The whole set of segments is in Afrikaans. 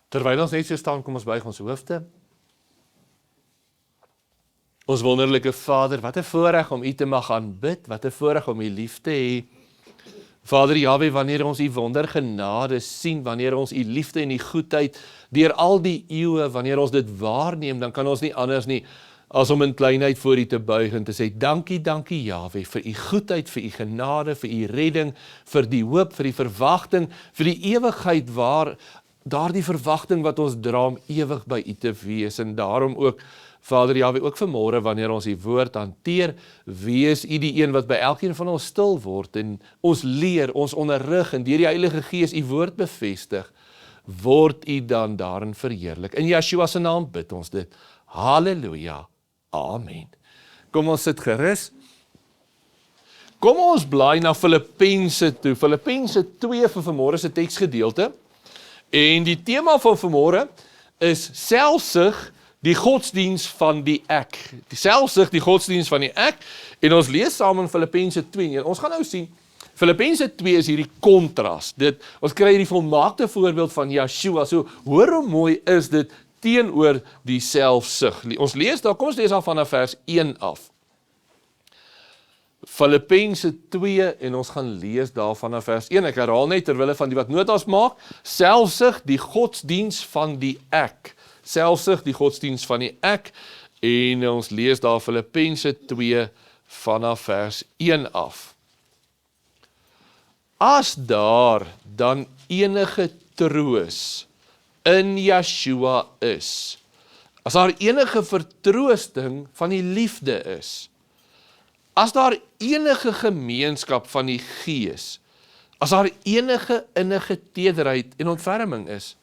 Terwyl ons net so staan, kom ons buig ons hoofde. Ons wonderlike Vader, wat 'n voorreg om U te mag aanbid, wat 'n voorreg om U lief te hê. Vader Jahwe, wanneer ons U wondergenade sien, wanneer ons U liefde en U goedheid deur al die eeue, wanneer ons dit waarneem, dan kan ons nie anders nie as om in kleinheid voor U te buig en te sê, dankie, dankie Jahwe, vir U goedheid, vir U genade, vir U redding, vir die hoop, vir die verwagting, vir die ewigheid waar daardie verwagting wat ons dra om ewig by U te wees, en daarom ook, Vader Jahwe, ook vanmôre wanneer ons U woord hanteer, wees U die een wat by elkeen van ons stil word, en ons leer, ons onderrig, en deur die Heilige Gees U woord bevestig, word U dan daarin verheerlik. In Yeshua se naam bid ons dit. Halleluja. Amen. Kom ons sit gerus. Kom ons blaai na Filippense toe. Filippense 2 vir vanmôre se teksgedeelte. En die tema van vanmôre is selfsug, die godsdiens van die ek. Die selfsug, die godsdiens van die ek. En ons lees saam in Filippense 2. En ons gaan nou sien, Filippense 2 is hierdie kontras. Ons kry hierdie volmaakte voorbeeld van Yeshua. So, hoor hoe mooi is dit teenoor die selfsug. Ons lees daar, kom ons lees al vanaf vers 1 af. Filippense 2 en ons gaan lees daar vanaf vers 1. Ek herhaal net terwille van die wat notas maak. Selfsug, die godsdiens van die ek. Selfsug, die godsdiens van die ek. En ons lees daar Filippense 2 vanaf vers 1 af. As daar dan enige troos in Yeshua is, as daar enige vertroosting van die liefde is, as daar enige gemeenskap van die Gees, as daar enige innige tederheid en ontferming is,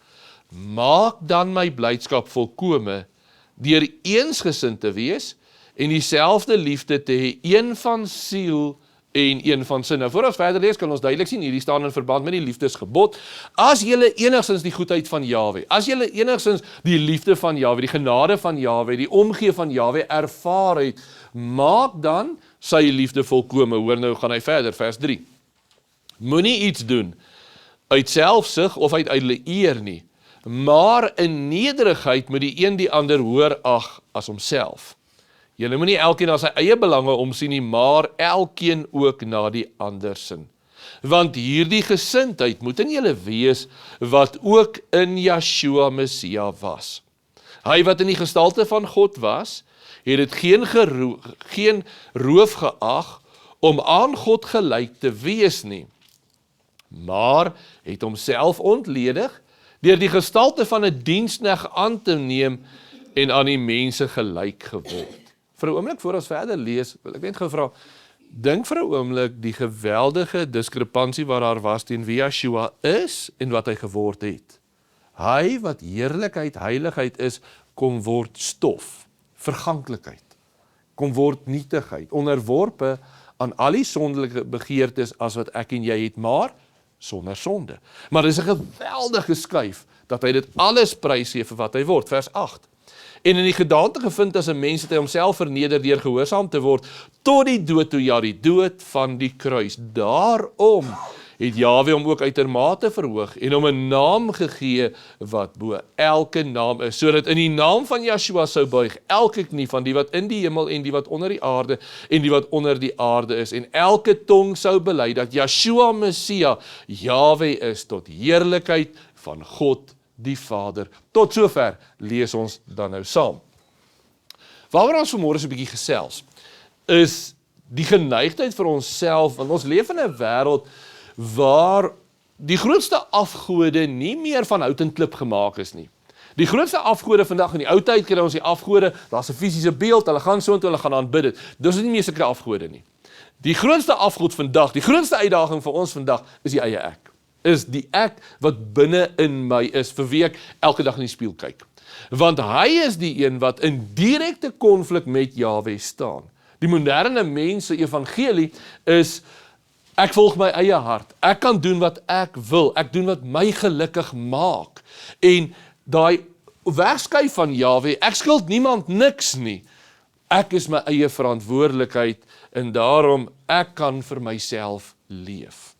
maak dan my blydskap volkome, deur eensgesind te wees, en dieselfde liefde te hê, een van siel, en een van sin. Nou, voor ons verder lees, kan ons duidelik sien, hierdie staan in verband met die liefdesgebod. As julle enigstens die goedheid van Jahwe, as julle enigstens die liefde van Jahwe, die genade van Jahwe, die omgee van Jahwe ervaar het, maak dan sy liefde volkome. Hoor nou, gaan hy verder, vers 3. Moenie iets doen uit selfsug of uit hulle eer nie, maar in nederigheid moet die een die ander hoër ag as homself. Julle moenie elkeen na sy eie belange omsien nie, maar elkeen ook na die ander sin. Want hierdie gesindheid moet in julle wees, wat ook in Yeshua Messia was. Hy wat in die gestalte van God was, het dit geen roof geag om aan God gelyk te wees nie, maar het homself ontledig deur die gestalte van 'n diensknegt aan te neem en aan die mense gelyk geword. Vir 'n oomblik voor ons verder lees, wil ek net gou vra, dink vir 'n oomblik die geweldige diskrepansie wat daar was teen wie Yeshua is en wat hy geword het. Hy wat heerlikheid, heiligheid is, kom word stof, verganklikheid, kom word nietigheid, onderworpe aan al die sondelike begeertes as wat ek en jy het, maar sonder sonde. Maar dis 'n geweldige skuif dat hy dit alles prysgee vir wat hy word, vers 8. En in die gedaante gevind as 'n mens het hy homself verneder deur gehoorsaam te word tot die dood toe, ja, die dood van die kruis. Daarom het Jahwe hom ook uitermate verhoog en hom 'n naam gegee wat bo elke naam is, sodat in die naam van Yeshua sou buig elke knie van die wat in die hemel en die wat onder die aarde en die wat onder die aarde is, en elke tong sou bely dat Yeshua Messia Jahwe is, tot heerlikheid van God die Vader. Tot sover lees ons dan nou saam. Waaroor ons vanmôre so 'n bietjie gesels, is die geneigtheid vir onsself, want ons leef in 'n wêreld waar die grootste afgode nie meer van hout en klip gemaak is nie. Die grootste afgode vandag, in die ou tyd kry ons die afgode, daar's 'n fisiese beeld, hulle gaan so intoe, hulle gaan aanbid dit. Dis nie meer sulke afgode nie. Die grootste afgod vandag, die grootste uitdaging vir ons vandag, is die eie ek. Is die ek wat binne in my is, vir wie ek elke dag in die spieël kyk. Want hy is die een wat in direkte konflik met Jahwe staan. Die moderne mens se evangelie is, ek volg my eie hart, ek kan doen wat ek wil, ek doen wat my gelukkig maak. En daai wegskuif van Jahwe, ek skuld niemand niks nie. Ek is my eie verantwoordelikheid en daarom ek kan vir myself leef.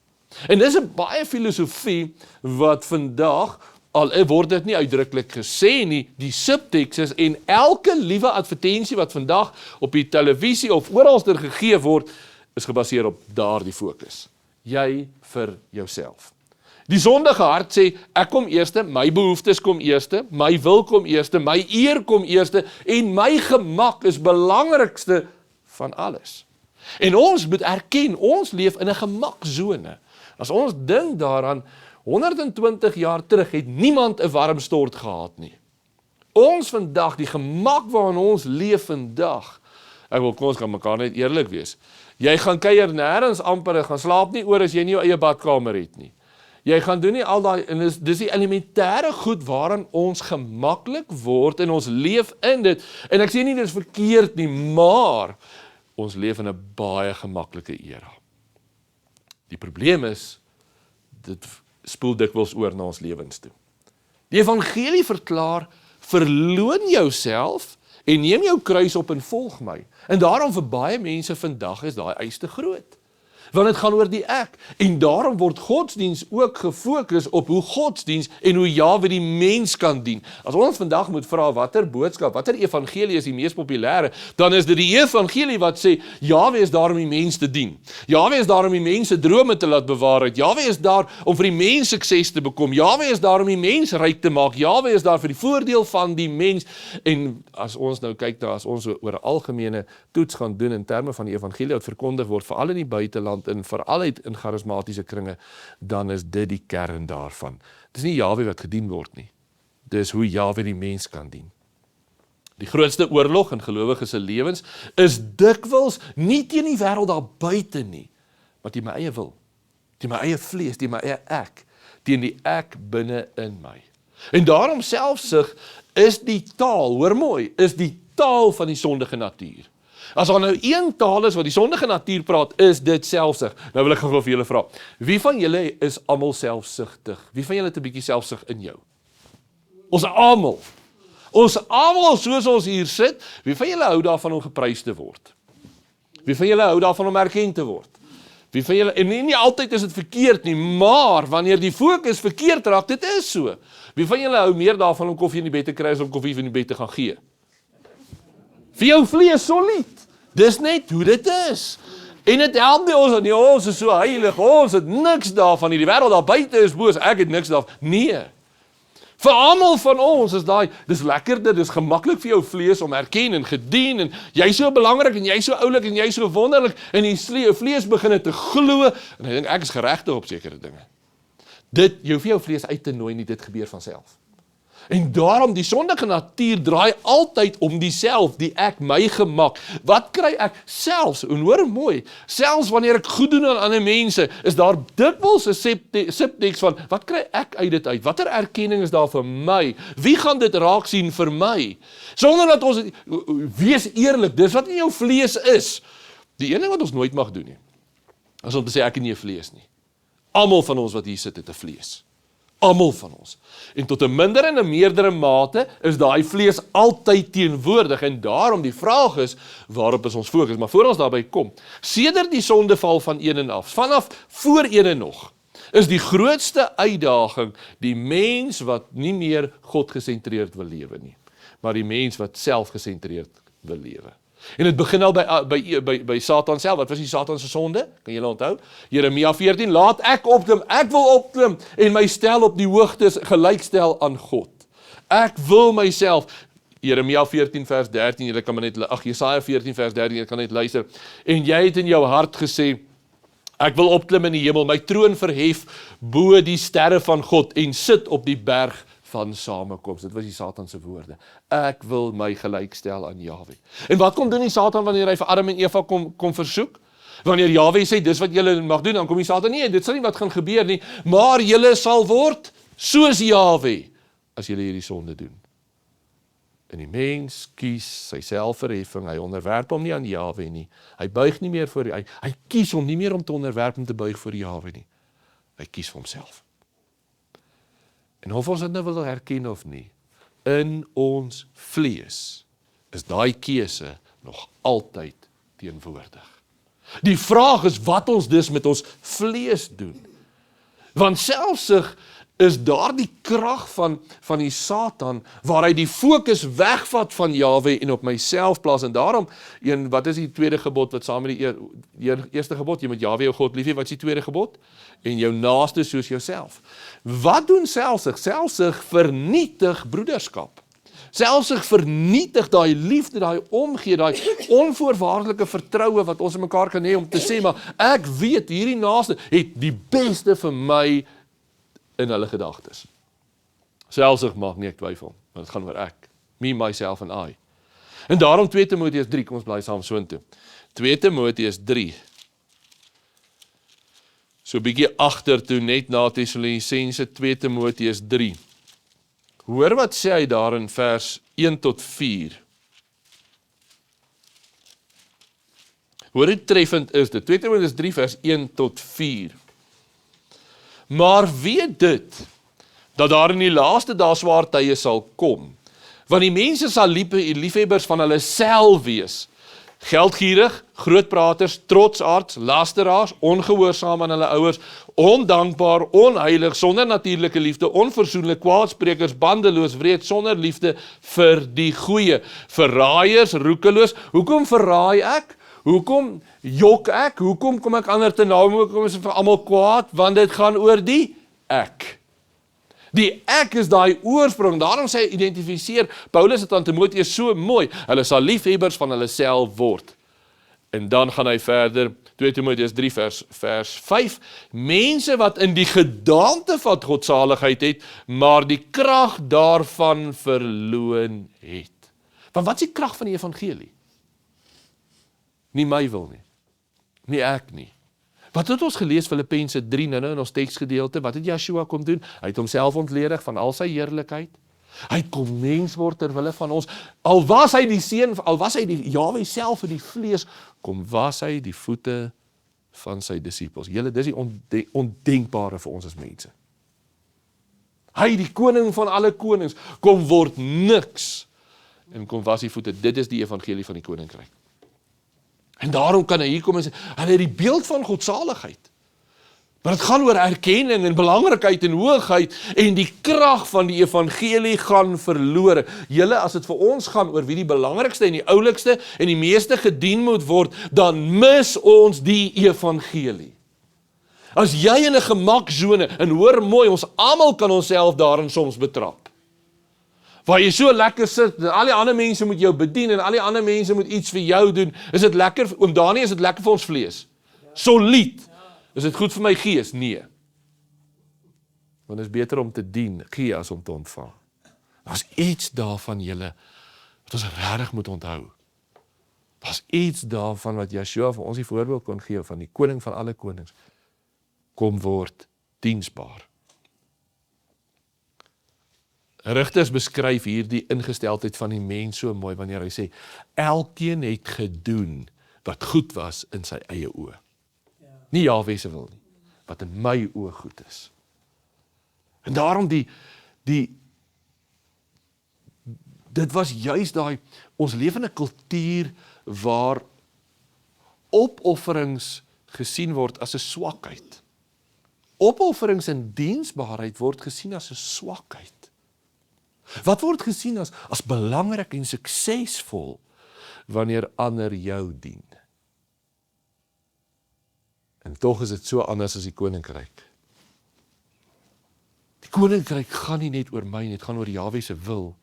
En dis 'n baie filosofie wat vandag al word dit nie uitdruklik gesê nie, die subteks is, en elke liewe advertensie wat vandag op die televisie of oralster gegee word, is gebaseer op daardie fokus. Jy vir jouself. Die sondige hart sê, ek kom eerste, my behoeftes kom eerste, my wil kom eerste, my eer kom eerste, en my gemak is belangrikste van alles. En ons moet erken, ons leef in 'n gemakzone. As ons dink daaraan, 120 jaar terug het niemand 'n warm stort gehad nie. Ons vandag, die gemak waarin ons leef vandag, kom ons gaan mekaar net eerlik wees. Jy gaan kuier nêrens amper, gaan slaap nie oor as jy nie jou eie badkamer het nie. Jy gaan doen nie al daai, en dis die elementêre goed waaraan ons gemaklik word en ons leef in dit. En ek sê nie dit is verkeerd nie, maar ons leef in 'n baie gemaklike era. Die probleem is, dit spoel dikwels oor na ons lewens toe. Die evangelie verklaar, verloon jouself en neem jou kruis op en volg my. En daarom vir baie mense vandag is daai eis te groot. Want dit gaan oor die ek. En daarom word godsdiens ook gefokus op hoe godsdiens en hoe Jahwe die mens kan dien. As ons vandag moet vra watter boodskap, watter evangelie is die mees populêre, dan is dit die evangelie wat sê, Jahwe is daar om die mens te dien. Jahwe is daar om die mens se drome te laat bewaar. Jahwe is daar om vir die mens sukses te bekom. Jahwe is daar om die mens ryk te maak. Jahwe is daar vir die voordeel van die mens. En as ons nou kyk na, as ons oor 'n algemene toets gaan doen in terme van die evangelie wat verkondig word, veral in die buiteland, en veral uit in charismatiese kringe, dan is dit die kern daarvan. Dit is nie Jahwe wat gedien word nie. Dit is hoe Jahwe die mens kan dien. Die grootste oorlog in gelowiges se lewens is dikwels nie teen die wêreld daar buite nie, maar teen my eie wil, teen my eie vlees, teen my eie ek, teen die ek binne in my. En daarom selfsug is die taal, hoor mooi, is die taal van die sondige natuur. As daar nou een taal is wat die sondige natuur praat, is dit selfsug. Nou wil ek gou vir julle vra, wie van julle is almal selfsugtig? Wie van julle het 'n bietjie selfsug in jou? Ons almal. Ons almal, soos ons hier sit, wie van julle hou daarvan om geprys te word? Wie van julle hou daarvan om erken te word? Wie van julle, en nie altyd is dit verkeerd nie, maar wanneer die fokus verkeerd raak, dit is so. Wie van julle hou meer daarvan om koffie in die bed te kry as om koffie in die bed te gaan gee? Vir jou vlees solied. Dis net hoe dit is. En dit help nie ons, nie, ons is so heilig, ons het niks daarvan nie, die wêreld daar buite is boos, ek het niks daarvan. Nee. Vir almal van ons is daai, dis lekkerder, dis gemaklik vir jou vlees om erken en gedien, en jy so belangrik, en jy so oulik, en jy so wonderlik, en die vlees begin te glo, en ek dink ek is geregtig op sekere dinge. Dit, jou vir jou vlees uit te nooi nie, dit gebeur van self. En daarom, die sondige natuur draai altyd om die self, die ek, my gemak. Wat kry ek? Selfs, en hoor mooi, selfs wanneer ek goed doen aan ander mense, is daar dikwels 'n subteks van, wat kry ek uit dit uit? Watter erkenning is daar vir my? Wie gaan dit raak sien vir my? Sonder dat ons, wees eerlik, dis wat in jou vlees is. Die ene wat ons nooit mag doen nie, is om te sê, ek het nie 'n vlees nie. Almal van ons wat hier sit, het 'n vlees. Almal van ons. En tot 'n minder en 'n meerdere mate is daai vlees altyd teenwoordig, en daarom die vraag is, waarop is ons fokus? Maar voor ons daarby kom, sedert die sondeval van Eden af, vanaf voor Eden nog, is die grootste uitdaging die mens wat nie meer God gesentreerd wil lewe nie, maar die mens wat self gesentreerd wil lewe. En dit begin al by Satan self. Wat was die Satan se sonde? Kan julle onthou? Jeremia 14, laat ek opklim, ek wil opklim en my stel op die hoogtes gelykstel aan God. Ek wil myself, Jeremia 14 vers 13, julle kan maar net, Jesaja 14 vers 13, julle kan net luister. En jy het in jou hart gesê, ek wil opklim in die hemel, my troon verhef bo die sterre van God en sit op die berg van samekoms. Dit was die Satan se woorde. Ek wil my gelykstel aan Jahwe. En wat kom doen die Satan wanneer hy vir Adam en Eva kom versoek? Wanneer Jahwe sê, dis wat julle mag doen, dan kom die Satan, nee, dit sal nie wat gaan gebeur nie, maar julle sal word soos Jahwe, as julle hierdie sonde doen. En die mens kies sy selfverheffing, hy onderwerp hom nie aan Jahwe nie, hy buig nie meer voor, hy kies hom nie meer om te onderwerp om te buig voor Jahwe nie, hy kies vir homself. En of ons dit nou wil herken of nie, in ons vlees is daai keuse nog altyd teenwoordig. Die vraag is wat ons dus met ons vlees doen. Want selfsug is daar die krag van die Satan, waar hy die fokus wegvat van Jahwe en op myself plaas, en daarom, wat is die tweede gebod, wat saam met die eerste gebod, jy moet Jahwe jou God lief hê, wat is die tweede gebod? En jou naaste soos jouself. Wat doen selfsug? Selfsug vernietig broederskap. Selfsug vernietig daai liefde, daai omgee, daai onvoorwaardelike vertroue wat ons in mekaar kan hê om te sê, maar ek weet, hierdie naaste het die beste vir my in hulle gedagtes. Selfsug maak nie ek twyfel, want dit gaan oor ek. Me, myself and I. En daarom 2 Timoteus 3, kom ons bly saam soontoe. 2 Timoteus 3, so 'n bietjie agter toe, net na Tessalonisense 2 Timoteus 3. Hoor wat sê hy daar in vers 1 tot 4. Hoor hoe treffend is dit. 2 Timoteus 3 vers 1 tot 4. Maar weet dit, dat daar in die laaste dae swaar tye sal kom. Want die mense sal liefhebbers van hulle self wees. Geldgierig, grootpraters, trotsaards, lasteraars, ongehoorsaam aan hulle ouers, ondankbaar, onheilig, sonder natuurlike liefde, onverzoenlik, kwaadsprekers, bandeloos, wreed, sonder liefde vir die goeie, verraaiers, roekeloos. Hoekom verraai ek? Hoekom jok ek? Hoekom kom ek ander te na? Hoekom is dit vir almal kwaad? Want dit gaan oor die ek. Die ek is daai oorsprong, daarom sê hy identifiseer, Paulus het aan Timoteus so mooi, hulle sal liefhebbers van hulle self word. En dan gaan hy verder, 2 Timoteus 3 vers 5, mense wat in die gedaante van godsaligheid het, maar die krag daarvan verloon het. Want wat is die krag van die evangelie? Nie my wil nie, nie ek nie. Wat het ons gelees, Filippense 3, nou in ons teksgedeelte, wat het Yeshua kom doen? Hy het homself ontledig van al sy heerlikheid. Hy het kom mens word ter wille van ons. Al was hy die seun, al was hy die Jahwe self in die vlees, kom was hy die voete van sy disippels. Julle, dis die ondenkbare vir ons as mense. Hy, die koning van alle konings, kom word niks en kom was die voete. Dit is die evangelie van die koninkryk. En daarom kan hy hier kom en sê, hy het die beeld van godsaligheid. Maar het gaan oor erkenning en belangrikheid en hoogheid en die krag van die evangelie gaan verlore. Julle, as dit vir ons gaan oor wie die belangrikste en die oulikste en die meeste gedien moet word, dan mis ons die evangelie. As jy in 'n gemaksone, en hoor mooi, ons almal kan onsself daarin soms betrap. Waar jy so lekker sit, en al die ander mense moet jou bedien, en al die ander mense moet iets vir jou doen, is dit lekker, oom Dani, is dit lekker vir ons vlees? Solied. Is dit goed vir my gees? Nee. Want het is beter om te dien, gee as om te ontvang. Daar is iets daarvan, julle, wat ons regtig moet onthou. Daar is iets daarvan wat Yeshua vir ons die voorbeeld kon gee, van die koning van alle konings. Kom word diensbaar. Rigters beskryf hier die ingesteldheid van die mens so mooi, wanneer hy sê, elkeen het gedoen wat goed was in sy eie oë. Nie Jahwe se wil nie, wat in my oë goed is. En daarom dit was juist daai, ons leef in 'n kultuur waar opofferings gesien word as 'n swakheid. Opofferings en diensbaarheid word gesien as 'n swakheid. Wat word gesien as belangrik en suksesvol wanneer ander jou dien? En tog is dit so anders as die koninkryk. Die koninkryk gaan nie net oor my nie, dit gaan oor Jahwe se wil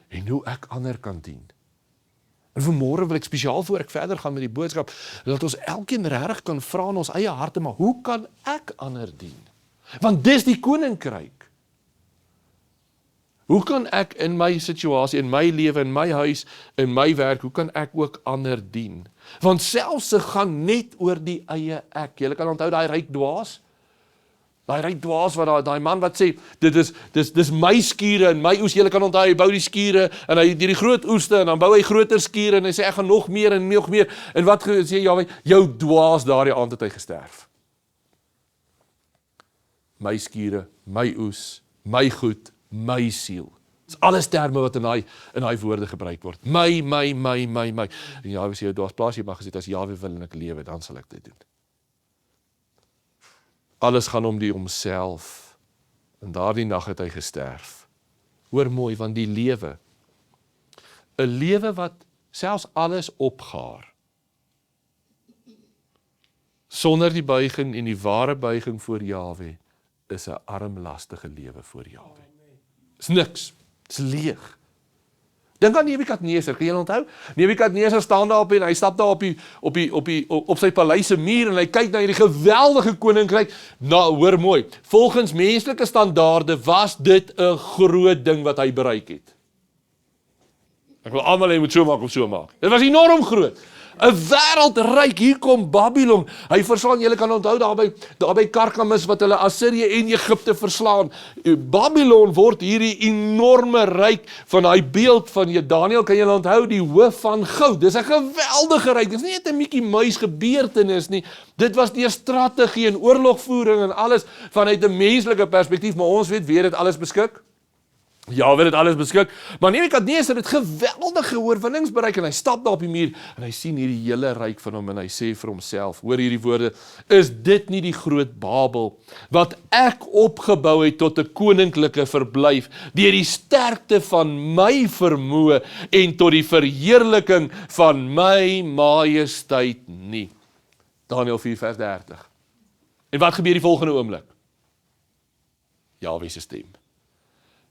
en hoe ek ander kan dien. En vanmôre wil ek spesiaal voor ek verder gaan met die boodskap, dat ons elkeen regtig kan vra in ons eie harte, maar hoe kan ek ander dien? Want dis die koninkryk. Hoe kan ek in my situasie, in my lewe, in my huis, in my werk, hoe kan ek ook ander dien? Want selfs se gaan net oor die eie ek. Julle kan onthou daai ryk dwaas? Daai ryk dwaas wat daai man wat sê, dis my skure en my oes. Julle kan onthou, hy bou die skure en hy die groot oeste en dan bou hy groter skure en hy sê ek gaan nog meer en nog meer. En wat sê Jahwe? Jou dwaas daardie aand het hy gesterf. My skure, my oes, my goed, my siel. Dit is alles terme wat in daai woorde gebruik word. My. En Jahwe sê, daar is plaas jy maar gesê, as Jahwe wil en ek lewe, dan sal ek dit doen. Alles gaan om die homself. En daardie nag het hy gesterf. Hoor mooi, want die lewe, 'n lewe wat selfs alles opgaar, sonder die buiging en die ware buiging voor Jahwe, is 'n armlastige lewe voor Jahwe. Is niks, is leeg. Dink aan Nebukadneser, kan jy onthou? Nebukadneser staan daar en hy stap daar op sy paleis se muur en hy kyk na hierdie geweldige koninkryk. Nou, hoor mooi, volgens menslike standaarde was dit 'n groot ding wat hy bereik het. Ek wil almal hy moet so maak of so maak. Dit was enorm groot. 'n Wêreldryk, hier kom Babylon. Hy verslaan, julle kan onthou daar by Karkamis wat hulle Assirië en Egipte verslaan. Babylon word hierdie enorme ryk van daai beeld van Daniël, kan julle onthou, die hoof van goud. Dis 'n geweldige ryk. Dis nie net 'n Mickey Mouse gebeurtenis nie. Dit was deur strategie en oorlogvoering en alles vanuit 'n menslike perspektief, maar ons weet wie dit alles beskik. Jahwe het alles beskik, maar Nebukadneser het geweldige oorwinnings bereik en hy stap daar op die muur en hy sien hierdie hele ryk van hom en hy sê vir homself, hoor hierdie woorde, is dit nie die groot Babel wat ek opgebou het tot 'n koninklike verblyf deur die sterkte van my vermoë en tot die verheerliking van my majesteit nie. Daniël 4 vers 30. En wat gebeur die volgende oomblik? Jahwe se stem.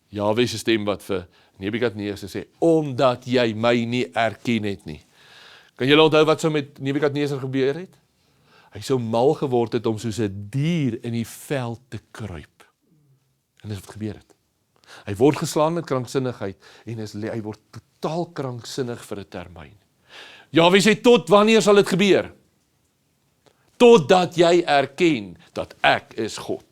Jahwe se stem wat vir Nebukadneser sê, omdat jy my nie erken het nie. Kan julle onthou wat so met Nebukadneser gebeur het? Hy sou mal geword het om soos 'n dier in die veld te kruip. En dis wat gebeur het. Hy word geslaan met kranksinnigheid en hy word totaal kranksinnig vir 'n termyn. Jahwe sê, tot wanneer sal dit gebeur? Totdat jy erken dat ek is God.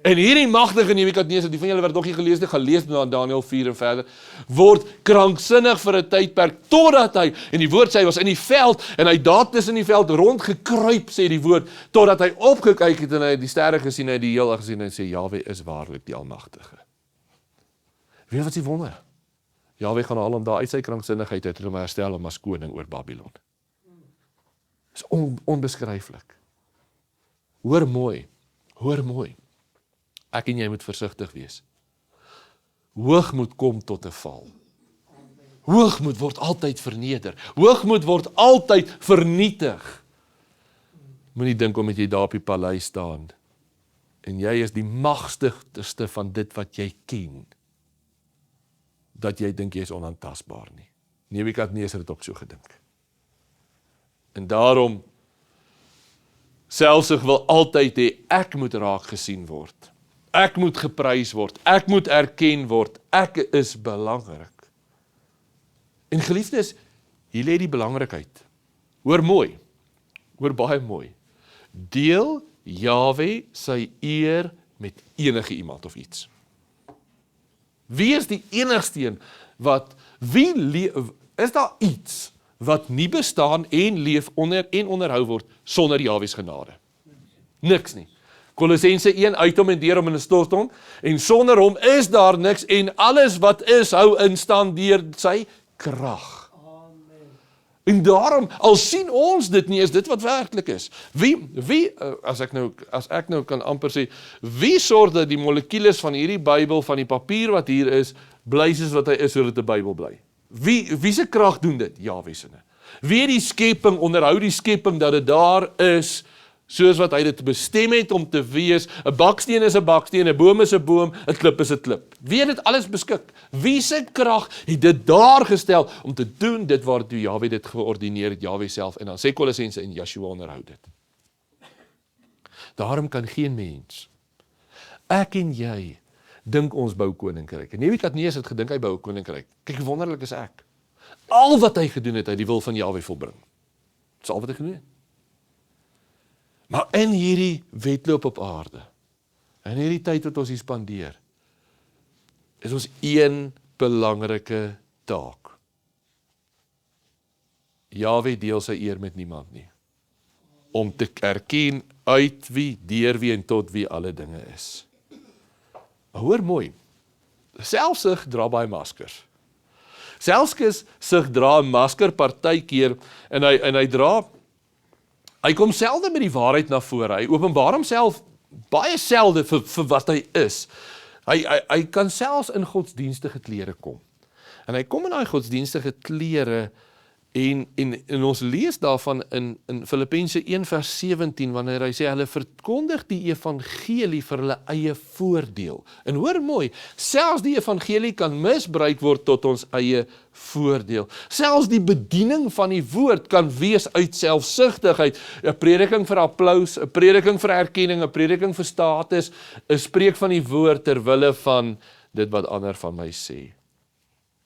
En hierdie magtige Nebukadneser, die van julle wat nog nie gelees het, gaan lees na Daniël 4 en verder, word kranksinnig vir 'n tydperk, totdat hy, en die woord sê, hy was in die veld, en hy daar tussen die veld rondgekruip, sê die woord, totdat hy opgekyk het, en hy het die sterre gesien, hy het die heelal gesien, en sê, Jahwe is waarlik die Almagtige. Weet wat is die wonder? Jahwe gaan haal hom daar uit sy kranksinnigheid uit, en hom herstel hom as koning oor Babylon. Dit is onbeskryflik. Hoor mooi. Ek en jy moet versigtig wees. Hoogmoed kom tot 'n val. Hoogmoed word altyd verneder. Hoogmoed word altyd vernietig. Moenie dink omdat jy daar op die paleis staan en jy is die magtigste van dit wat jy ken, dat jy dink jy is onaantastbaar nie. Nebukadneser het ook so gedink. En daarom, selfsug wil altyd hê, ek moet raak gesien word. Ek moet geprys word, ek moet erken word, ek is belangrik. En geliefdes, hier lê die belangrikheid. Hoor mooi, hoor baie mooi. Deel Jahwe sy eer met enige iemand of iets. Wie is die enigste een wat, is daar iets wat nie bestaan en leef en onderhou word sonder Jahwe se genade? Niks nie. Kolossense 1, uit hom en deur hom en tot hom, en sonder hom is daar niks, en alles wat is, hou in stand deur sy krag. Amen. En daarom, al sien ons dit nie, is dit wat werklik is. Wie as ek nou kan amper sê, wie sorg dat die molekules van hierdie Bybel, van die papier wat hier is, bly soos wat hy is, sodat 'n Bybel bly? Wie se krag doen dit? Jahwe se. Wie het die skepping, onderhou die skepping, dat dit daar is, soos wat hy dit bestem het om te wees. 'n baksteen is 'n baksteen, 'n boom is 'n boom, 'n klip is 'n klip. Wie het dit alles beskik? Wie se krag het dit daar gestel om te doen dit waartoe Jahwe dit geordineer het, Jahwe self, en dan sê Kolossense en Yeshua onderhou dit. Daarom kan geen mens, ek en jy, dink ons bou koninkryk. En Nebukadneser het gedink hy bou 'n koninkryk. Kyk hoe wonderlik is ek. Al wat hy gedoen het, hy die wil van Jahwe volbring. Dis al wat hy gedoen het. Maar in hierdie wedloop op aarde, in hierdie tyd wat ons hier spandeer, is ons een belangrike taak. Jahwe deel sy eer met niemand nie. Om te erken uit wie, deur wie en tot wie alle dinge is. Maar hoor mooi, selfsug dra baie maskers. Selfsug dra 'n masker partykeer en hy kom selde met die waarheid na vore. Hy openbaar homself baie selde vir wat hy is. Hy kan selfs in godsdienstige klere kom. En hy kom in daai godsdienstige klere en ons lees daarvan in Filippense 1 vers 17, wanneer hy sê, hulle verkondig die evangelie vir hulle eie voordeel. En hoor mooi, selfs die evangelie kan misbruik word tot ons eie voordeel. Selfs die bediening van die woord kan wees uit selfsugtigheid, 'n prediking vir applous, 'n prediking vir erkenning, 'n prediking vir status, 'n spreek van die woord ter wille van dit wat ander van my sê.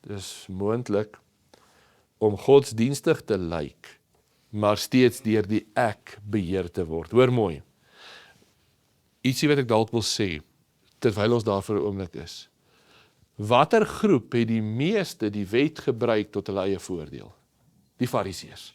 Dis moontlik om godsdienstig te lyk, maar steeds deur die ek beheer te word. Hoor mooi, ietsie wat ek dalk wil sê, terwyl ons daar vir 'n oomblik is. Watter groep het die meeste die wet gebruik tot hulle eie voordeel? Die Fariseërs.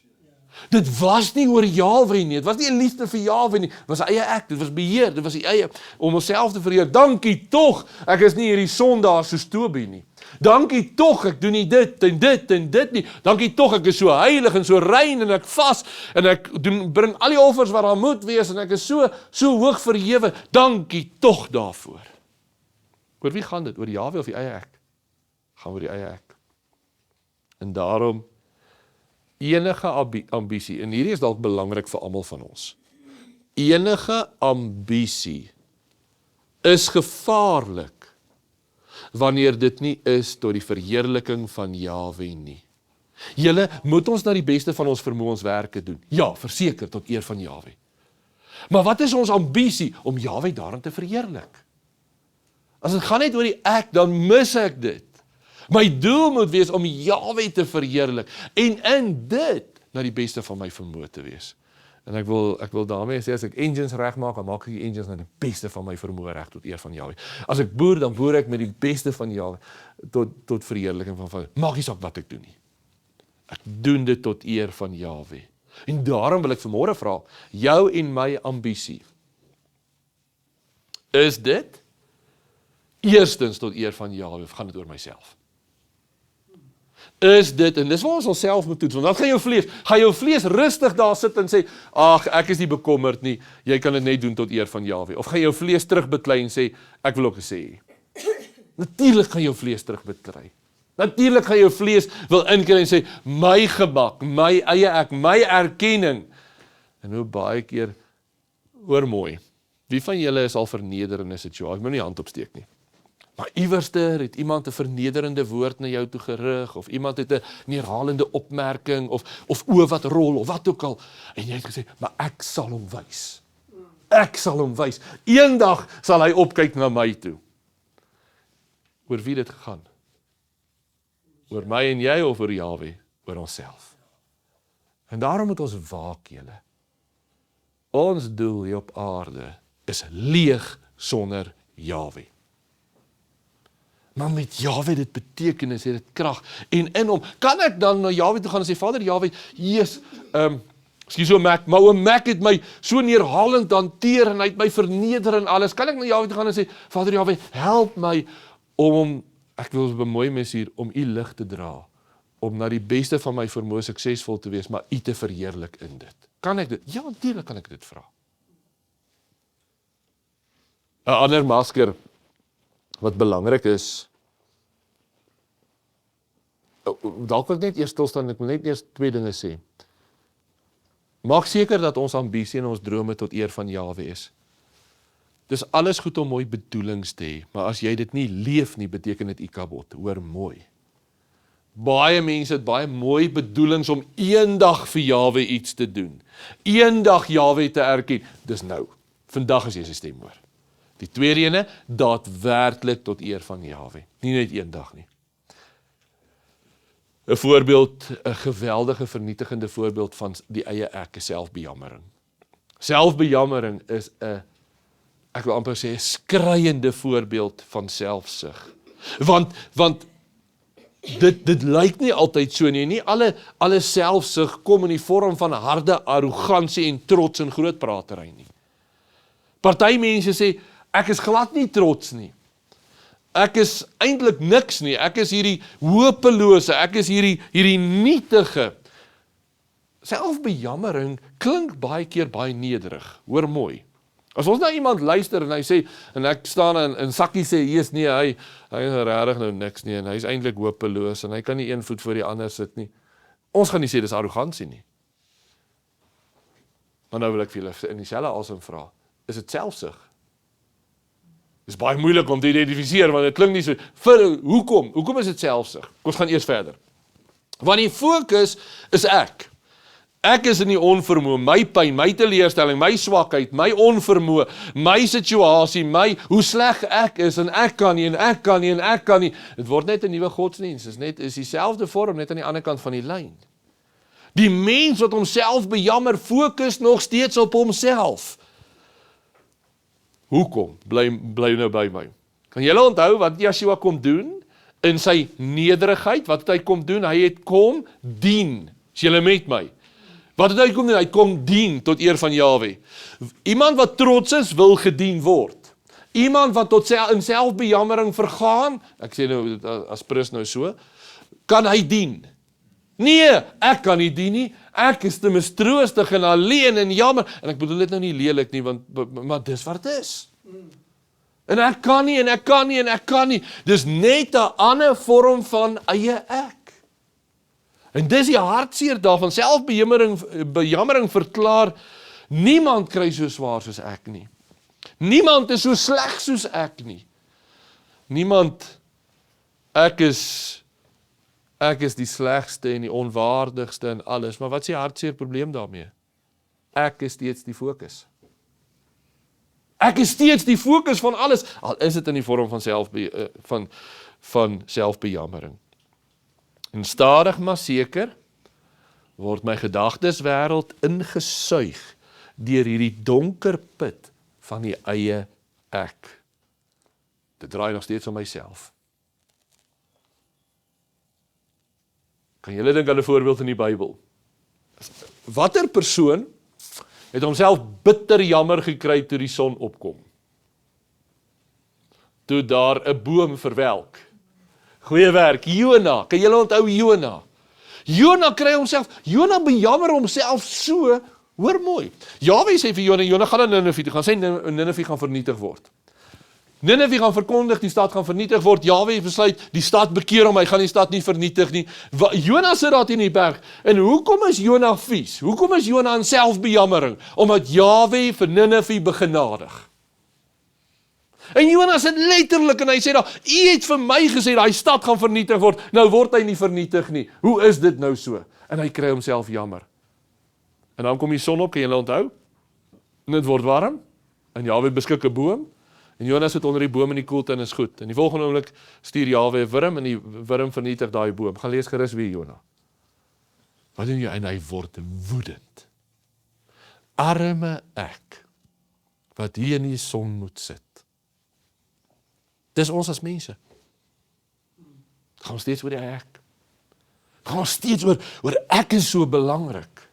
Dit was nie oor Jahwe nie, dit was nie 'n liefde vir Jahwe nie, dit was eie ek, dit was beheer, dit was die eie, om onsself te vereer. Dankie tog, ek is nie hierdie sondaar soos Tobie nie. Dankie tog, ek doen nie dit en dit en dit nie. Dankie tog, ek is so heilig en so rein en ek vas en ek bring al die offers wat daar moet wees en ek is so hoog verhewe. Dankie tog daarvoor. Oor wie gaan dit? Oor Jahwe of die eie ek? Gaan oor die eie ek. En daarom enige ambisie, en hierdie is dalk belangrik vir almal van ons. Enige ambisie is gevaarlik wanneer dit nie is tot die verheerliking van Jahwe nie. Julle, moet ons na die beste van ons vermoëns werke doen? Ja, verseker, tot eer van Jahwe. Maar wat is ons ambisie? Om Jahwe daarin te verheerlik. As dit gaan net oor die ek, dan mis ek dit. My doel moet wees om Jahwe te verheerlik, en in dit, na die beste van my vermoë te wees. En ek wil daarmee sê, as ek engines reg maak, dan maak ek die engines na die beste van my vermoë reg tot eer van Jahwe. As ek boer, dan boer ek met die beste van Jahwe tot verheerliking van maak nie saak wat ek doen nie. Ek doen dit tot eer van Jahwe. En daarom wil ek vanmôre vra, jou en my ambisie, is dit eerstens tot eer van Jahwe, of gaan dit oor myself? Is dit, en dis waar ons onsself moet toets, want dan gaan jou vlees rustig daar sit en sê, ag, ek is nie bekommerd nie, jy kan dit net doen tot eer van Jahwe, of gaan jou vlees terugbeklei en sê, ek wil ook gesê, natuurlik gaan jou vlees terugbeklei, natuurlik gaan jou vlees wil inkry en sê, my gemak, my eie ek, my erkenning, en hoe baie keer, hoor mooi, wie van julle is al verneder in 'n situasie, ek moet nie hand opsteek nie, maar iewerster het iemand 'n vernederende woord na jou toe gerig, of iemand het 'n neerhalende opmerking, of oë wat rol, of wat ook al, en jy het gesê, maar ek sal hom wys. Ek sal hom wys. Eendag sal hy opkyk na my toe. Oor wie dit gegaan? Oor my en jy, of oor Jahwe? Oor onsself. En daarom moet ons waak, julle. Ons doel hier op aarde is leeg sonder Jahwe. Maar met Jahwe dit betekenis, het dit krag, en in hom, kan ek dan na Jahwe toe gaan en sê, Vader Jahwe, Jesus, excuse so Mac, maar oom Mac het my so neerhalend hanteer, en hy het my verneder en alles, kan ek na Jahwe toe gaan en sê, Vader Jahwe, help my, om, ek wil bemoei mes hier, om u lig te dra, om na die beste van my vermoë suksesvol te wees, maar u te verheerlik in dit. Kan ek dit? Ja, natuurlijk kan ek dit vra. 'n ander masker, wat belangrik is, dalk wil ek net eers stilstaan, ek wil net eers twee dinge sê. Maak seker dat ons ambisie en ons drome tot eer van Jahwe is. Dis alles goed om mooi bedoelings te hê, maar as jy dit nie leef nie, beteken dit ikabod, hoor mooi. Baie mense het baie mooi bedoelings om eendag vir Jahwe iets te doen. Eendag Jahwe te erken, dis nou. Vandag is jy sy stem hoor. Die tweede ene, daadwerklik tot eer van Jahwe. Nie net eendag nie. 'n voorbeeld, 'n geweldige vernietigende voorbeeld van die eie ek, is selfbejammering. Selfbejammering is 'n, ek wil amper sê, 'n skreiende voorbeeld van selfsug. Want dit lyk nie altyd so nie. Nie alle selfsug kom in die vorm van harde arrogansie en trots en grootpratery nie. Party mense sê, ek is glad nie trots nie. Ek is eintlik niks nie. Ek is hierdie hopelose, ek is hierdie nietige. Selfbejammering klink baie keer baie nederig. Hoor mooi. As ons na iemand luister en hy sê, en ek staan in sakkie sê, Jesus, nee, hy is regtig nou niks nie, en hy is eintlik hopeloos, en hy kan nie een voet voor die ander sit nie. Ons gaan nie sê, dis arrogansie nie. Maar nou wil ek vir julle in dieselfde asem vra, is dit selfsug? Dis baie moeilik om te identifiseer, want dit klink nie so, hoekom? Hoekom is dit selfsug? Ons gaan eers verder. Want die fokus is ek. Ek is in die onvermoë, my pyn, my teleurstelling, my swakheid, my onvermoë, my situasie, hoe sleg ek is, en ek kan nie, en ek kan nie, en ek kan nie. Dit word net 'n nuwe godsdiens, is dieselfde vorm, net aan die ander kant van die lyn. Die mens wat homself bejammer, fokus nog steeds op homself. Hoekom? Bly nou by my. Kan julle onthou wat Yeshua kom doen? In sy nederigheid, wat het hy kom doen? Hy het kom dien. Is julle met my? Wat het hy kom doen? Hy kom dien tot eer van Yahweh. Iemand wat trots is, wil gedien word. Iemand wat tot in selfbejammering vergaan, ek sê nou, as prins nou so, kan hy dien. Nee, ek kan nie dien nie, ek is te mistroostig en alleen en jammer, en ek bedoel dit nou nie lelik nie, maar dis wat het is. En ek kan nie, en ek kan nie, en ek kan nie. Dis net 'n ander vorm van eie ek. En dis die hartseer daarvan, selfbejammering verklaar, niemand kry so swaar soos ek nie. Niemand is so sleg soos ek nie. Niemand, ek is die slegste en die onwaardigste en alles, maar wat is die hartseer probleem daarmee? Ek is steeds die fokus. Ek is steeds die fokus van alles, al is dit in die vorm van selfbejammering. En stadig maar seker, word my gedagteswêreld ingesuig deur hierdie donker put van die eie ek. Dit draai nog steeds om myself. Kan julle dink aan 'n voorbeeld in die Bybel? Watter persoon het homself bitter jammer gekry toe die son opkom? Toe daar 'n boom verwelk. Goeie werk, Jona. Kan julle onthou Jona? Jona kry homself, Jona bejammer homself so, hoor mooi. Jahwe sê vir Jona, Jona gaan na Nineve toe gaan, sê Nineve gaan vernietig word. Nineve gaan verkondig, die stad gaan vernietig word. Jahwe besluit, die stad bekeer hom, hy gaan die stad nie vernietig nie. Jona sit daar teen die berg. En hoekom is Jona vies? Hoekom is Jona in selfbejammering? Omdat Jahwe vir Nineve begenadig. En Jona sit letterlik en hy sê daar, u het vir my gesê, daai stad gaan vernietig word, nou word hy nie vernietig nie. Hoe is dit nou so? En hy kry homself jammer. En dan kom die son op, kan julle onthou? En dit word warm, en Jahwe beskik 'n boom, en Jona sit onder die boom in die koelte en is goed. En die volgende oomblik stuur Jahwe 'n wurm, en die wurm vernietig daai boom. Gaan lees gerus wie Jona. Wat doen jy? En hy word woedend. Arme ek, wat hier in die son moet sit. Dis ons as mense. Gaan ons steeds oor die ek. Gaan ons steeds oor ek is so belangrik.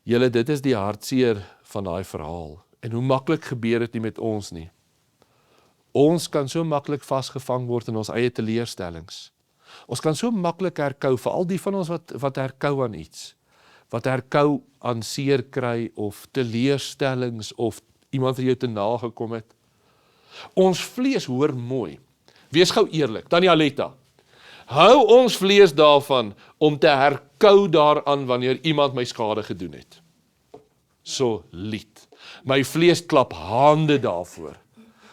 Julle, dit is die hartseer van daai verhaal. En hoe maklik gebeur dit nie met ons nie. Ons kan so maklik vasgevang word in ons eie teleurstellings. Ons kan so maklik herkou, veral die van ons wat herkou aan iets. Wat herkou aan seer kry, of teleurstellings, of iemand wat jou te nagekom het. Ons vlees, hoor mooi, wees gou eerlik, Tannie Aletta, hou ons vlees daarvan om te herkou daaraan wanneer iemand my skade gedoen het. So lied. My vlees klap hande daarvoor.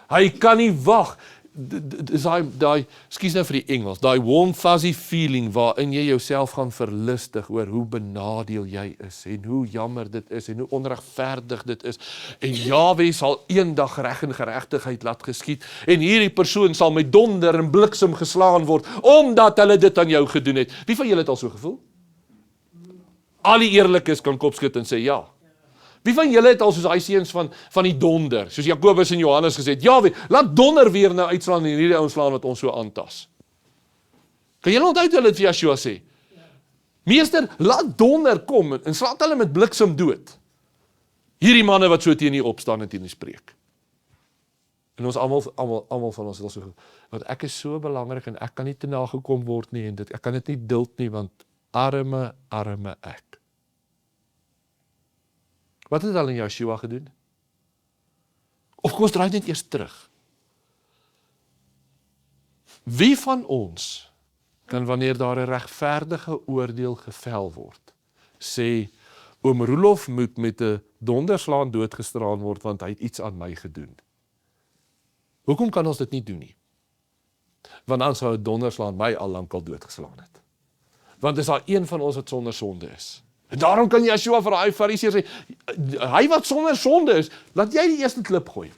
Hy kan nie wag. Dis daai, skus nou vir die Engels, daai warm fuzzy feeling waarin jy jouself gaan verlustig oor hoe benadeel jy is en hoe jammer dit is en hoe onregverdig dit is. En Jahwe sal eendag reg en geregtigheid laat geskied en hierdie persoon sal met donder en bliksem geslaan word omdat hulle dit aan jou gedoen het. Wie van julle het al so gevoel? Al die eerlikes kan kopskud en sê ja. Wie van julle het al soos hy seuns van die donder, soos Jakobus en Johannes gesê het, Jahwe, laat donder weer nou uitslaan en hierdie ouens slaan wat ons so aantas. Kan julle onthou hulle het vir Yeshua sê? Meester, laat donder kom en slaat hulle met bliksem dood. Hierdie manne wat so teen U opstaan en teen U spreek. En ons almal van ons het al so, want ek is so belangrik en ek kan nie te nagekom word nie en ek kan dit nie duld nie, want arme ek. Wat het al in Yeshua gedoen? Of kom ons draai net eers terug. Wie van ons kan wanneer daar 'n regverdige oordeel gevel word, sê, oom Roelof moet met 'n donderslaan doodgestraan word, want hy het iets aan my gedoen. Hoekom kan ons dit nie doen nie? Want dan sou 'n donderslaan my al lankal doodgeslaan het. Want is daar een van ons wat sonder sonde is. En daarom kan Yeshua vir daai Fariseërs sê, hy wat sonder sonde is, laat jy die eerste klip gooi.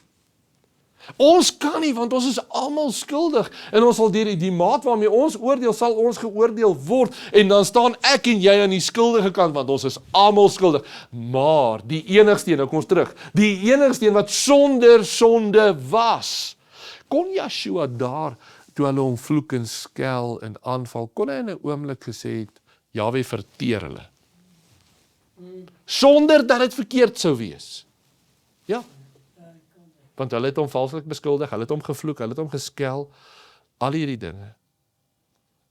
Ons kan nie, want ons is almal skuldig, en ons sal deur die maat waarmee ons oordeel, sal ons geoordeel word, en dan staan ek en jy aan die skuldige kant, want ons is almal skuldig, maar die enigste een, nou kom ons terug, die enigste een wat sonder sonde was, kon Yeshua daar, toe hulle hom vloek en skel en aanval, kon hy in 'n oomblik gesê het, Jahwe verteer hulle, sonder dat dit verkeerd sou wees, ja, want hulle het hom valslik beskuldig, hulle het hom gevloek, hulle het hom geskel, al hierdie dinge.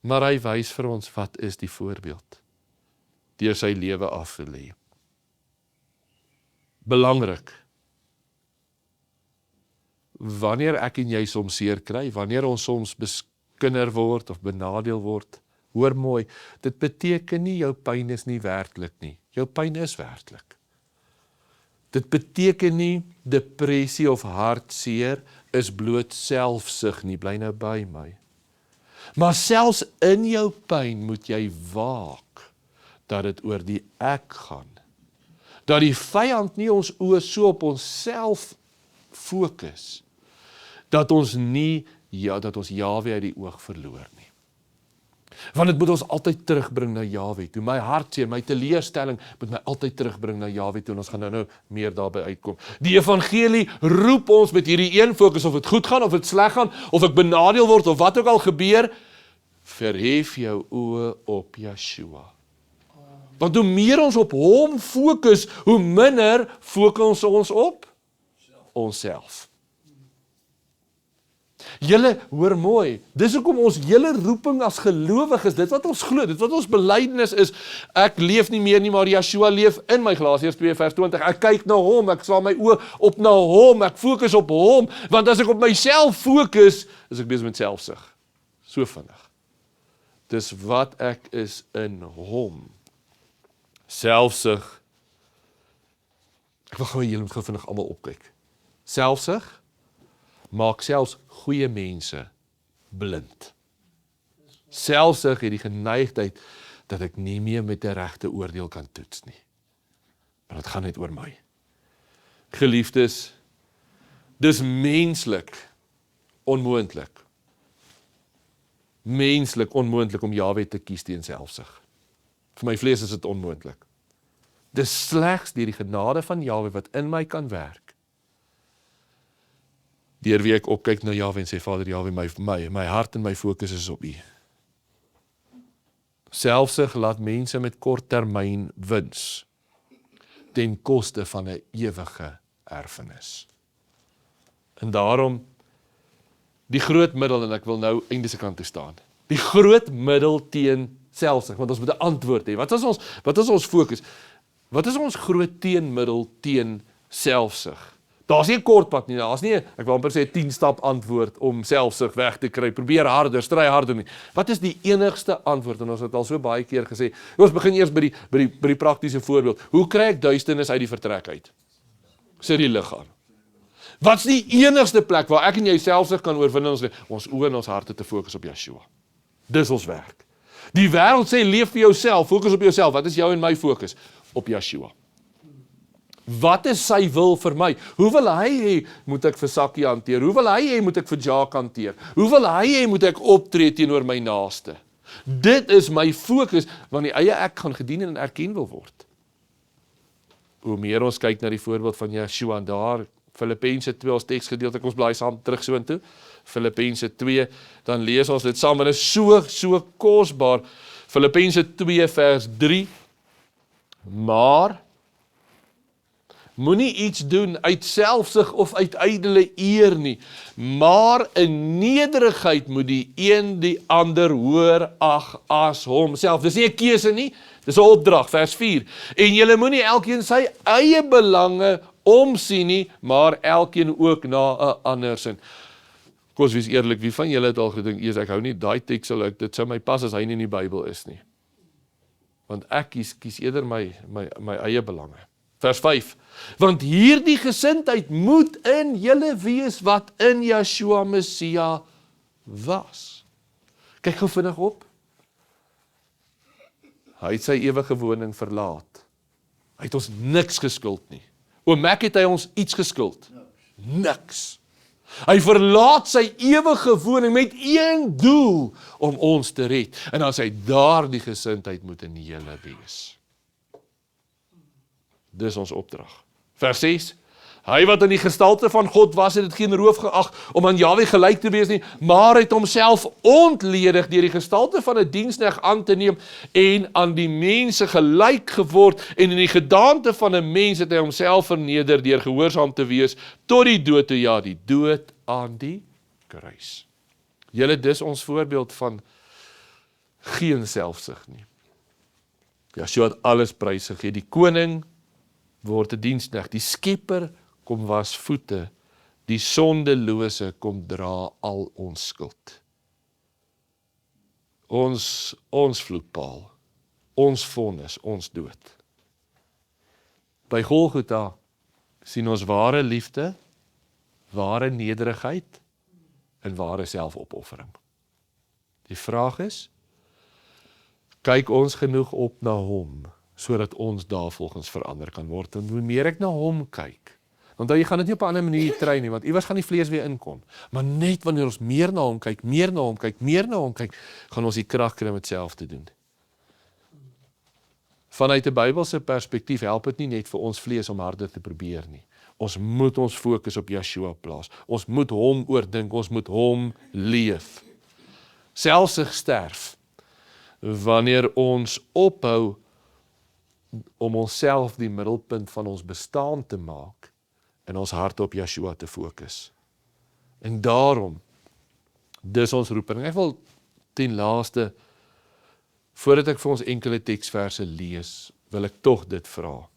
Maar hy wys vir ons, wat is die voorbeeld? Deur sy lewe af te lê. Belangrik. Wanneer ek en jy soms seer kry, wanneer ons soms beskinder word of benadeel word, hoor mooi, dit beteken nie jou pyn is nie werklik nie. Jou pyn is werklik. Dit beteken nie depressie of hartseer is bloot selfsug nie, bly nou by my. Maar selfs in jou pyn moet jy waak dat dit oor die ek gaan. Dat die vyand nie ons oë so op onsself fokus, dat ons nie, dat ons Jahwe uit die oog verloor nie. Want dit moet ons altyd terugbring na Jahwe toe. My hartseer, my teleurstelling moet my altyd terugbring na Jahwe toe, en ons gaan nou meer daarby uitkom. Die evangelie roep ons met hierdie een fokus, of dit goed gaan, of dit sleg gaan, of ek benadeel word, of wat ook al gebeur, verhef jou oë op Yeshua. Want hoe meer ons op hom fokus, hoe minder fokus ons op onsself. Julle, hoor mooi, dis hoekom ons hele roeping as gelowiges, dit wat ons glo, dit wat ons belydenis is, ek leef nie meer nie, maar Yeshua leef in my, Galasiërs 2 vers 20, ek kyk na hom, ek slaan my oë op na hom, ek fokus op hom, want as ek op myself fokus, is ek besig met selfsug, so vinnig. Dis wat ek is in hom. Selfsug, ek wil gou julle moet gou vinnig almal opkyk. Selfsug maak selfs goeie mense blind. Selfsug het die geneigtheid dat ek nie meer met 'n regte oordeel kan toets nie. Maar dit gaan net oor my. Geliefdes, dis menslik onmoontlik. Menslik onmoontlik om Jahwe te kies teen selfsug. Vir my vlees is dit onmoontlik. Dis slegs deur die genade van Jahwe wat in my kan werk. Deur wie ek opkyk na Jahwe en sê, Vader Jahwe, my hart en my fokus is op U. Selfsug laat mense met korttermyn wins ten koste van 'n ewige erfenis. En daarom die groot middel, en ek wil nou einde se kant toe staan. Die groot middel teen selfsug, want ons moet 'n antwoord hê. Wat is ons fokus? Wat is ons groot teenmiddel teen selfsug? Daar's nie 'n kortpad nie, daar's nie, ek wil amper sê 10-stap antwoord om selfsug weg te kry. Probeer harder, stry harder nie. Wat is die enigste antwoord? En ons het al so baie keer gesê, ons begin eers by die praktiese voorbeeld. Hoe kry ek duisternis uit die vertrek uit? Sit die lig aan. Wat's die enigste plek waar ek en jy selfsug kan oorwin in ons oë en ons harte te fokus op Yeshua? Dis ons werk. Die wêreld sê leef vir jouself, fokus op jouself. Wat is jou en my fokus? Op Yeshua. Wat is sy wil vir my? Hoe wil hy hê moet ek vir Sakkie hanteer? Hoe wil hy hê moet ek vir Jacques hanteer? Hoe wil hy hê moet ek optree teenoor my naaste? Dit is my fokus, want die eie ek gaan gedien en erken wil word. Hoe meer ons kyk na die voorbeeld van Yeshua en daar, Filippense 2 ons teksgedeelte, ons blaai saam terug so intoe, Filippense 2, dan lees ons dit saam, en dit is so kosbaar, Filippense 2 vers 3, maar Moenie iets doen uit selfsug of uit ydelle eer nie, maar in nederigheid moet die een die ander hoër ag as homself. Dis nie 'n keuse nie, dis 'n opdrag, vers 4. En julle moenie elkeen sy eie belange omsien nie, maar elkeen ook na 'n ander sin. Kom ons wees eerlik, wie van julle het al gedink, ek hou nie daai teks sal dit sou my pas as hy nie in die Bybel is nie. Want ek kies eerder my eie belange. Vers 5. Want hierdie gesindheid moet in julle wees wat in Yeshua Messia was. Kyk gou vinnig op. Hy het sy ewige woning verlaat. Hy het ons niks geskuld nie. Oom Mac, het hy ons iets geskuld? Niks. Hy verlaat sy ewige woning met een doel om ons te red. En dan sê hy, daardie gesindheid moet in julle wees. Dis ons opdrag. Vers 6. Hy wat in die gestalte van God was, het dit geen roof geag om aan Jahwe gelyk te wees nie, maar het homself ontledig deur die gestalte van 'n diensknegt aan te neem en aan die mense gelyk geword, en in die gedaante van 'n mens het hy homself verneder deur gehoorsaam te wees tot die dood toe, ja, die dood aan die kruis. Julle, dis ons voorbeeld van geen selfsug nie. Yeshua het alles prys gegee. Die koning word 'n diensknegt, die skepper kom was voete, die sondelose kom dra al ons skuld. Ons vloekpaal, ons vonnis, ons dood. By Golgotha sien ons ware liefde, ware nederigheid en ware selfopoffering. Die vraag is, kyk ons genoeg op na hom, sodat ons daarvolgens verander kan word. En hoe meer ek na hom kyk, want jy gaan dit nie op 'n ander manier kry nie, want iewers gaan die vlees weer inkom. Maar net wanneer ons meer na hom kyk, meer na hom kyk, meer na hom kyk, gaan ons die krag kry om dit self te doen. Vanuit 'n Bybelse perspektief help dit nie net vir ons vlees om harder te probeer nie. Ons moet ons fokus op Yeshua plaas. Ons moet hom oordink, ons moet hom leef. Selfsug sterf wanneer ons ophou om onsself die middelpunt van ons bestaan te maak en ons hart op Yeshua te fokus. En daarom, dis ons roeping. Ek wil ten laaste, voordat ek vir ons enkele teksverse lees, wil ek tog dit vra.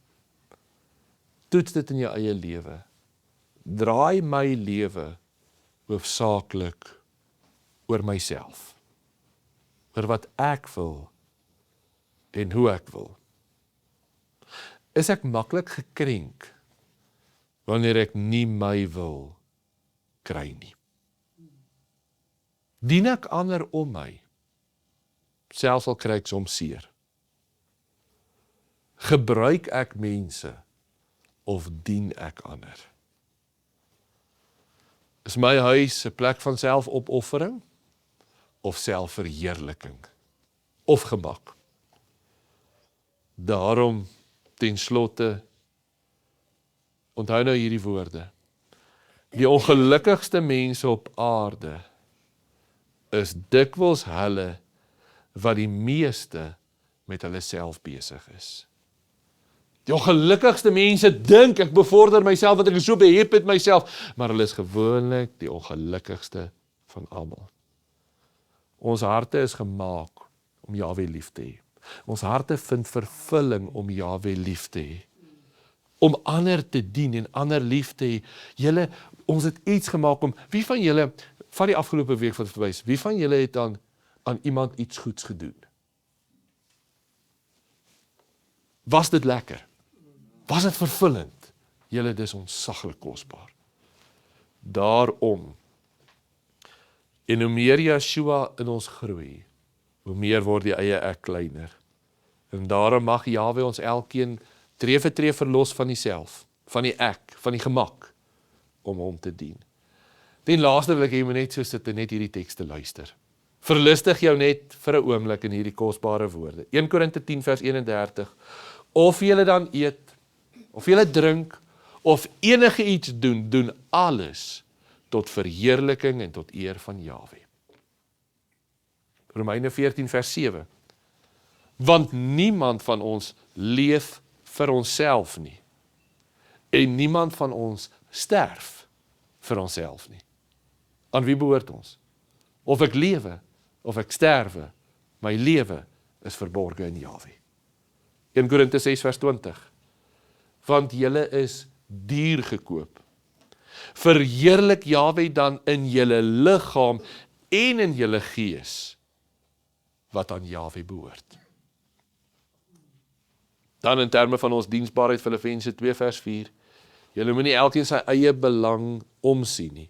Toets dit in jou eie lewe. Draai my lewe hoofsaaklik oor myself. Oor wat ek wil en hoe ek wil. Is ek maklik gekrenk wanneer ek nie my wil kry nie? Dien ek ander om my, selfs al kry ek soms seer? Gebruik ek mense of dien ek ander? Is my huis 'n plek van selfopoffering of selfverheerliking of gemak? Daarom ten slotte, onthou nou hierdie woorde. Die ongelukkigste mense op aarde is dikwels hulle wat die meeste met hulle self besig is. Die ongelukkigste mense dink ek bevorder myself, want ek is so behep met myself, maar hulle is gewoonlik die ongelukkigste van almal. Ons harte is gemaak om Jahwe lief te hê. Ons harte vind vervulling om Jahwe lief te hê. Om ander te dien en ander lief te hê. Julle, ons het iets gemaak om, wie van julle, van die afgelope week wat verwys, wie van julle het aan iemand iets goeds gedoen? Was dit lekker? Was dit vervullend? Julle, dis ontsaglik kosbaar. Daarom, en hoe meer Yeshua in ons groei, hoe meer word die eie ek kleiner. En daarom mag Jahwe ons elkeen tree vir tree verlos van die self, van die ek, van die gemak, om hom te dien. Ten laaste wil ek jy moet net so sit en net hierdie teks te luister. Verlustig jou net vir 'n oomblik in hierdie kosbare woorde. 1 Korinte 10 vers 31. Of julle dan eet, of julle drink, of enige iets doen, doen alles tot verheerliking en tot eer van Jahwe. Romeine 14 vers 7. Want niemand van ons leef vir onsself nie. En niemand van ons sterf vir onsself nie. Aan wie behoort ons? Of ek lewe, of ek sterwe, my lewe is verborge in Jahwe. 1 Korinte 6 vers 20. Want julle is duur gekoop. Verheerlik Jahwe dan in julle liggaam en in julle gees, wat aan Jahwe behoort. Dan in terme van ons diensbaarheid, Filippense 2 vers 4, julle moenie elkeen sy eie belang omsien nie,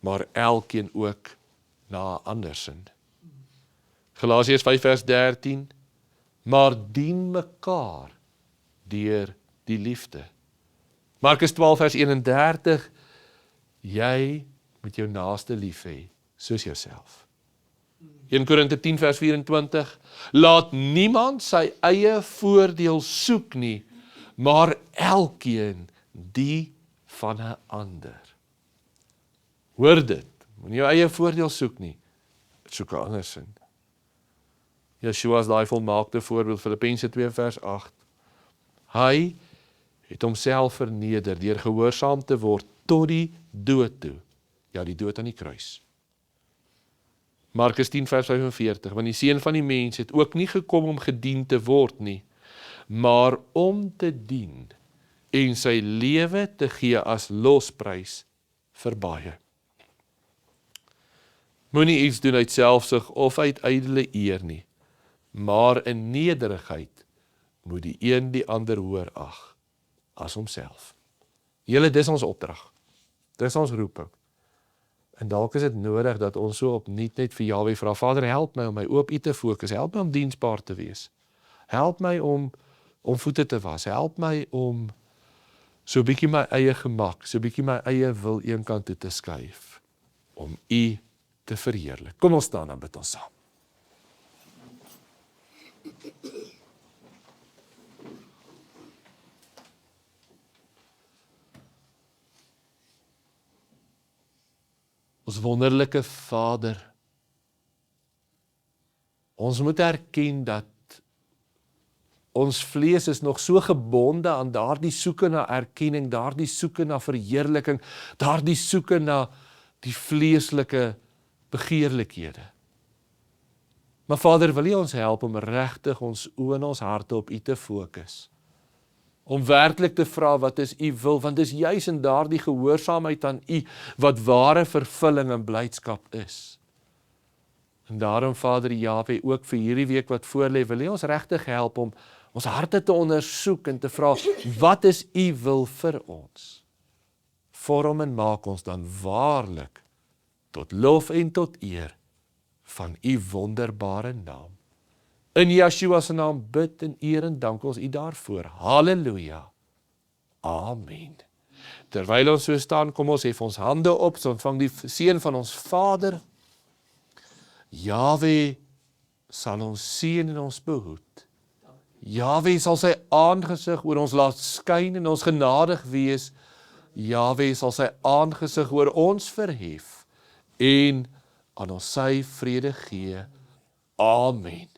maar elkeen ook na andersin. Galasiërs 5 vers 13, maar dien mekaar deur die liefde. Markus 12 vers 31, jy moet jou naaste lief hê, soos jouself. 1 Korinte 10 vers 24, laat niemand sy eie voordeel soek nie, maar elkeen die van 'n ander. Hoor dit, moenie jou eie voordeel soek nie, soek 'n ander sin. Yeshua is daai volmaakte voorbeeld, Filippense 2 vers 8. Hy het homself verneder deur gehoorsaam te word tot die dood toe. Ja, die dood aan die kruis. Markus 10 vers 45, want die Seun van die mens het ook nie gekom om gedien te word nie, maar om te dien en sy lewe te gee as losprys vir baie. Moenie iets doen uit selfsug of uit ydelle eer nie, maar in nederigheid moet die een die ander hoër ag as homself. Julle, dis ons opdrag. Dis ons roeping. En dalk is dit nodig dat ons so opnuut net vir Jahwe vra, Vader, help my om my op U te fokus, help my om diensbaar te wees. Help my om voete te was, help my om so bietjie my eie gemak, so bietjie my eie wil eenkant toe te skuif, om U te verheerlik. Kom ons staan en bid ons saam. Ons wonderlike Vader, ons moet erken dat ons vlees is nog so gebonde aan daardie soeke na erkenning, daardie soeke na verheerliking, daardie soeke na die vleeslike begeerlikhede. Maar Vader, wil U ons help om regtig ons oë en ons harte op U te fokus? Om werklik te vra wat is U wil, want dis juis in daardie gehoorsaamheid aan U wat ware vervulling en blydskap is. En daarom, Vader Jahwe, ook vir hierdie week wat voorlê, wil U ons regtig help om ons harte te ondersoek en te vra, wat is U wil vir ons? Vorm en maak ons dan waarlik tot lof en tot eer van U wonderbare naam. In Yeshua se naam bid en eer en dank ons U daarvoor. Halleluja. Amen. Terwyl ons so staan, kom ons hef ons hande op, so ontvang die seën van ons Vader. Jahwe sal ons seën en ons behoed. Jahwe sal sy aangesig oor ons laat skyn en ons genadig wees. Jahwe sal sy aangesig oor ons verhef en aan ons sy vrede gee. Amen.